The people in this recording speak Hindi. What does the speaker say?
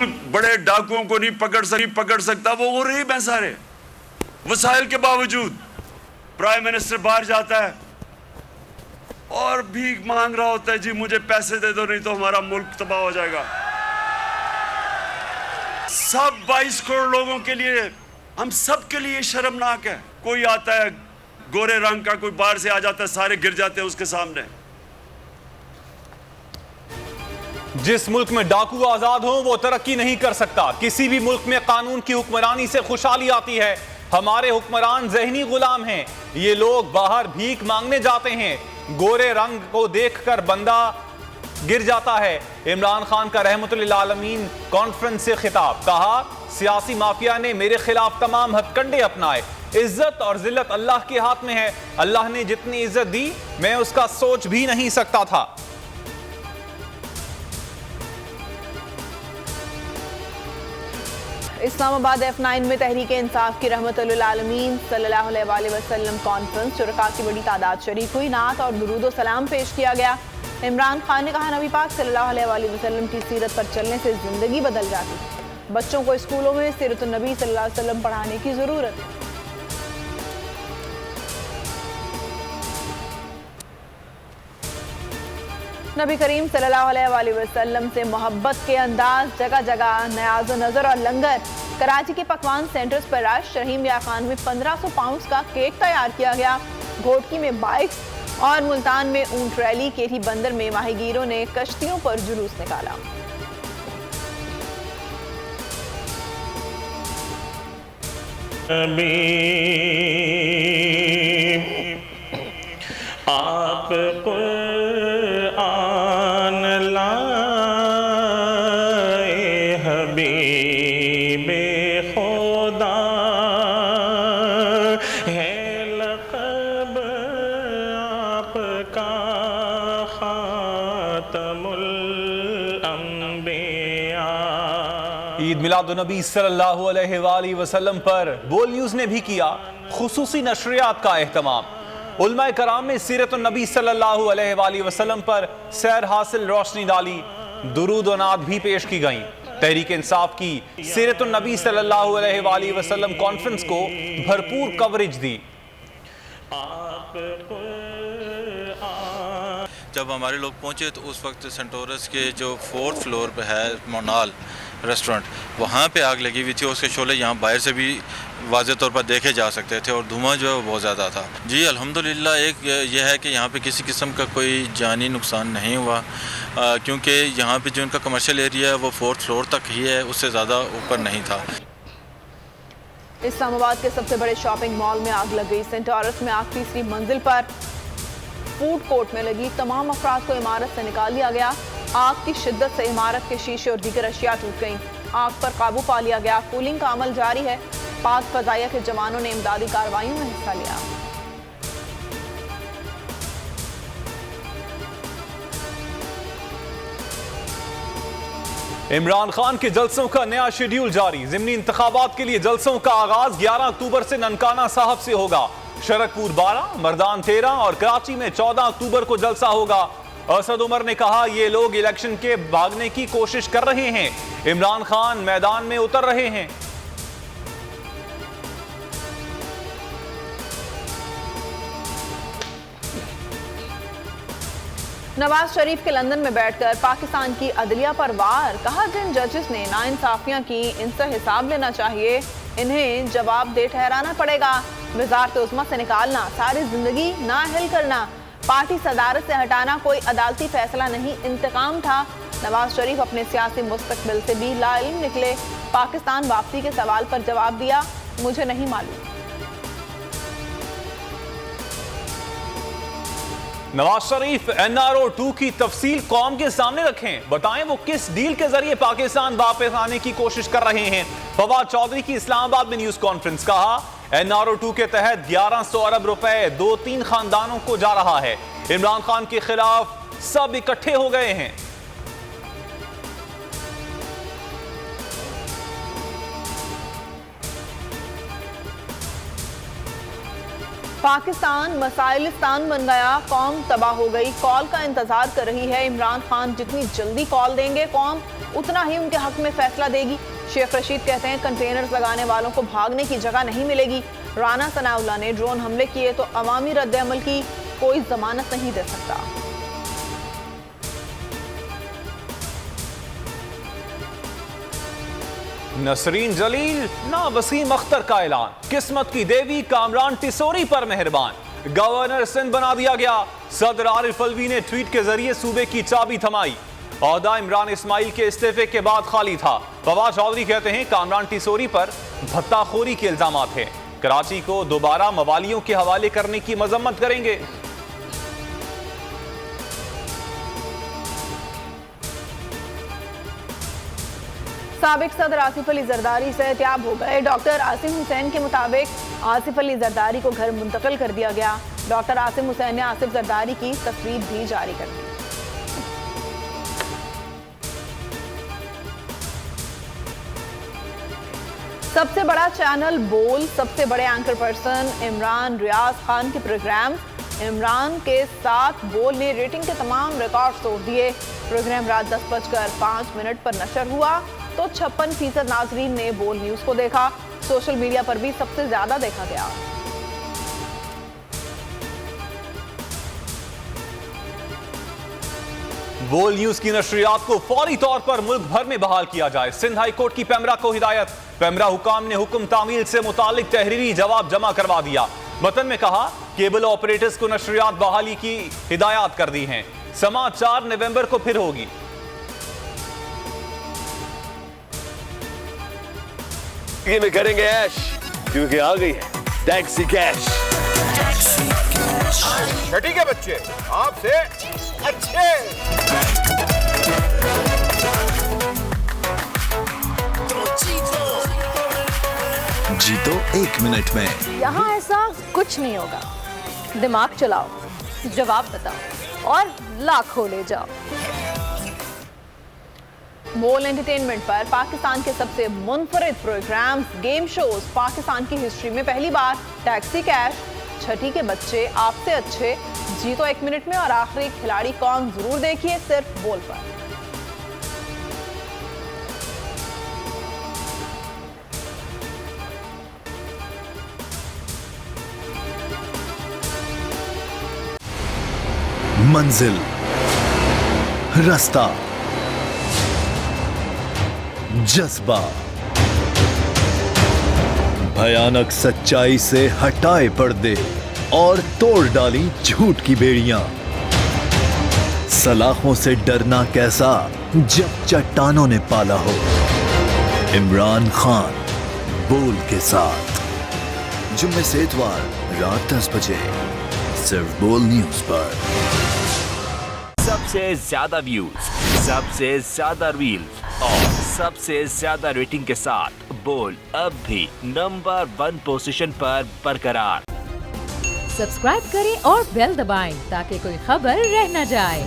बड़े डाकुओं को नहीं पकड़ सकता, वो गरीब हैं सारे वसाइल के बावजूद। प्राइम मिनिस्टर बाहर जाता है और भीख मांग रहा होता है, जी मुझे पैसे दे दो नहीं तो हमारा मुल्क तबाह हो जाएगा। सब 22 करोड़ लोगों के लिए, हम सब के लिए शर्मनाक है। कोई आता है गोरे रंग का, कोई बाहर से आ जाता है, सारे गिर जाते हैं उसके सामने। जिस मुल्क में डाकू आजाद हो वो तरक्की नहीं कर सकता। किसी भी मुल्क में कानून की हुक्मरानी से खुशहाली आती है। हमारे हुक्मरान ज़हनी गुलाम हैं। ये लोग बाहर भीख मांगने जाते हैं, गोरे रंग को देखकर बंदा गिर जाता है। इमरान खान का रहमतुल्लिल आलमीन कॉन्फ्रेंस से खिताब, कहा सियासी माफिया ने मेरे खिलाफ तमाम हथकंडे अपनाए। इज्जत और जिल्लत अल्लाह के हाथ में है। अल्लाह ने जितनी इज्जत दी मैं उसका सोच भी नहीं सकता था। इस्लामाबाद F9 में तहरीक इंसाफ की रहमतुल्लिल आलमीन सल्लल्लाहु अलैहि वसल्लम कॉन्फ्रेंस, शुरका की बड़ी तादाद शरीक हुई। नात और दुरूद सलाम पेश किया गया। इमरान खान ने कहा नबी पाक सल्लल्लाहु अलैहि वसल्लम की सीरत पर चलने से जिंदगी बदल जाती है। बच्चों को स्कूलों में सीरतुन नबी सल्लल्लाहु अलैहि वसल्लम पढ़ाने की जरूरत है। नबी करीम सल्लल्लाहु अलैहि वसल्लम से मोहब्बत के अंदाज, जगह जगह न्याज़ नज़र और लंगर। कराची के पकवान सेंटर्स पर आज शहीम या खान में 1500 पाउंड का केक तैयार किया गया। घोटकी में बाइक्स और मुल्तान में ऊंट रैली। केठी बंदर में माहीगीरों ने कश्तियों पर जुलूस निकाला। आप कुरान लाए हबीबे खुदा है लक़ब आपका खातमुल अंबिया। ईद मिलादुन्नबी सल्लल्लाहु अलैहि वसल्लम पर बोल न्यूज़ ने भी किया खुसूसी नशरियात का एहतमाम। उलमाए कराम में सीरतुन्नबी सल्लल्लाहु अलैहि वसल्लम पर सैर हासिल रोशनी डाली। दुरूद व नात भी पेश की गईं। तहरीक इंसाफ की सीरतुन्नबी सल्लल्लाहु अलैहि वसल्लम कॉन्फ्रेंस को भरपूर कवरेज दी। जब हमारे लोग पहुंचे तो उस वक्त सेंटोरस के जो 4th फ्लोर पे है मोनाल रेस्टोरेंट, वहाँ पे आग लगी हुई थी। उसके शोले यहाँ बाहर से भी वाज़े तौर पर देखे जा सकते थे और धुआं जो है वो बहुत ज़्यादा था। जी अल्हम्दुलिल्लाह, एक यह है कि यहाँ पे किसी किस्म का कोई जानी नुकसान नहीं हुआ, क्योंकि यहाँ पे जो इनका कमर्शियल एरिया है वो 4th फ्लोर तक ही है, उससे ज़्यादा ऊपर नहीं था। इस्लामाबाद के सबसे बड़े शॉपिंग मॉल में आग लग गई। सेंटोरस में आग 3री मंजिल पर फूड कोर्ट में लगी। तमाम अफराद को इमारत से निकाल लिया गया। आग की शिद्दत से इमारत के शीशे और दीगर अशिया टूट गईं। आग पर काबू पा लिया गया। कूलिंग का अमल जारी है। पाक फजाइया के जवानों ने इमदादी कार्रवाइयों में हिस्सा लिया। इमरान खान के जलसों का नया शेड्यूल जारी। ज़िमनी इंतखाबात के लिए जलसों का आगाज 11 अक्टूबर से ननकाना साहब से होगा। शरकपुर 12, मर्दान 13 और कराची में 14 अक्टूबर को जलसा होगा। असद उमर ने कहा ये लोग इलेक्शन के भागने की कोशिश कर रहे हैं। इमरान खान मैदान में उतर रहे हैं। नवाज शरीफ के लंदन में बैठकर पाकिस्तान की अदलिया पर वार। कहा जिन जजेस ने नाइंसाफियां की इनसे हिसाब लेना चाहिए, इन्हें जवाब दे ठहराना पड़ेगा। वजारत उस्मा से निकालना, सारी जिंदगी नाअहल करना, पार्टी सदारत से हटाना कोई अदालती फैसला नहीं, इंतकाम था। नवाज शरीफ अपने सियासी मुस्तकबिल से भी लाइल्म निकले। पाकिस्तान वापसी के सवाल पर जवाब दिया, मुझे नहीं मालूम। नवाज शरीफ NRO 2 की तफसील कौम के सामने रखें। बताएं वो किस डील के जरिए पाकिस्तान वापस आने की कोशिश कर रहे हैं। फवाद चौधरी की इस्लामाबाद में न्यूज कॉन्फ्रेंस। कहा NRO 2 के तहत 1100 अरब रुपए 2-3 खानदानों को जा रहा है। इमरान खान के खिलाफ सब इकट्ठे हो गए हैं। पाकिस्तान मसाइलिस्तान बन गया, कौम तबाह हो गई। कॉल का इंतजार कर रही है। इमरान खान जितनी जल्दी कॉल देंगे कौम उतना ही उनके हक में फैसला देगी। शेख रशीद कहते हैं कंटेनर्स लगाने वालों को भागने की जगह नहीं मिलेगी। राना सनाउल्लाह ने ड्रोन हमले किए तो अवामी रद्द-ए-अमल की कोई जमानत नहीं दे सकता। नसरीन जलील ना वसीम अख्तर का ऐलान, किस्मत की देवी कामरान टिसोरी पर मेहरबान, गवर्नर सिंध बना दिया गया। सदर आरिफ अलवी ने ट्वीट के जरिए सूबे की चाबी थमाई। ओहदा इमरान इस्माइल के इस्तीफे के बाद खाली था। फवाद चौधरी कहते हैं कामरान टिसोरी पर भत्ताखोरी के इल्जामात हैं, कराची को दोबारा मवालियों के हवाले करने की मजम्मत करेंगे। साबिक सदर आसिफ अली जरदारी सेहतियाब हो गए। डॉक्टर आसिम हुसैन के मुताबिक आसिफ अली जरदारी को घर मुंतकिल कर दिया गया। डॉक्टर आसिम हुसैन ने आसिफ जरदारी की तस्वीर भी जारी कर दी। सबसे बड़ा चैनल बोल, सबसे बड़े एंकर पर्सन इमरान रियाज खान के प्रोग्राम। इमरान के साथ बोल ने रेटिंग के तमाम रिकॉर्ड तोड़ दिए। प्रोग्राम रात 10:05 पर नशर हुआ तो 56% नाजरीन ने बोल न्यूज को देखा। सोशल मीडिया पर भी सबसे ज्यादा देखा गया। बोल न्यूज की नशरियात को फौरी तौर पर मुल्क भर में बहाल किया जाए। सिंध हाई कोर्ट की पैमरा को हिदायत। पैमरा हुकाम ने हुक्म तामील से मुतालिक तहरीरी जवाब जमा करवा दिया। मतन में कहा केबल ऑपरेटर्स को नशरियात बहाली की हिदायत कर दी हैं। समाअत 4 नवंबर को फिर होगी। ये में करेंगे ऐश क्योंकि आ गई है टैक्सी कैश। ठीक है बच्चे, आपसे अच्छे। जीतो 1 मिनट में। यहाँ ऐसा कुछ नहीं होगा। दिमाग चलाओ, जवाब बताओ और लाखों ले जाओ। बोल एंटरटेनमेंट पर पाकिस्तान के सबसे मुनफरिद प्रोग्राम्स, गेम शोज, पाकिस्तान की हिस्ट्री में पहली बार टैक्सी कैश, छठी के बच्चे, आपसे अच्छे, जीतो 1 मिनट में और आखिरी खिलाड़ी कौन जरूर देखिए सिर्फ बोल पर। मंजिल, रास्ता, जज्बा, भयानक सच्चाई से हटाए पर्दे और तोड़ डाली झूठ की बेड़ियां। सलाखों से डरना कैसा जब चट्टानों ने पाला हो। इमरान खान बोल के साथ जुम्मे से इतवार रात 10 बजे सिर्फ बोल न्यूज पर। सबसे ज्यादा व्यूज, सबसे ज्यादा रील्स और सबसे ज्यादा रेटिंग के साथ बोल अब भी नंबर 1 पोजीशन पर बरकरार। सब्सक्राइब करें और बेल दबाएं ताकि कोई खबर रह न जाए।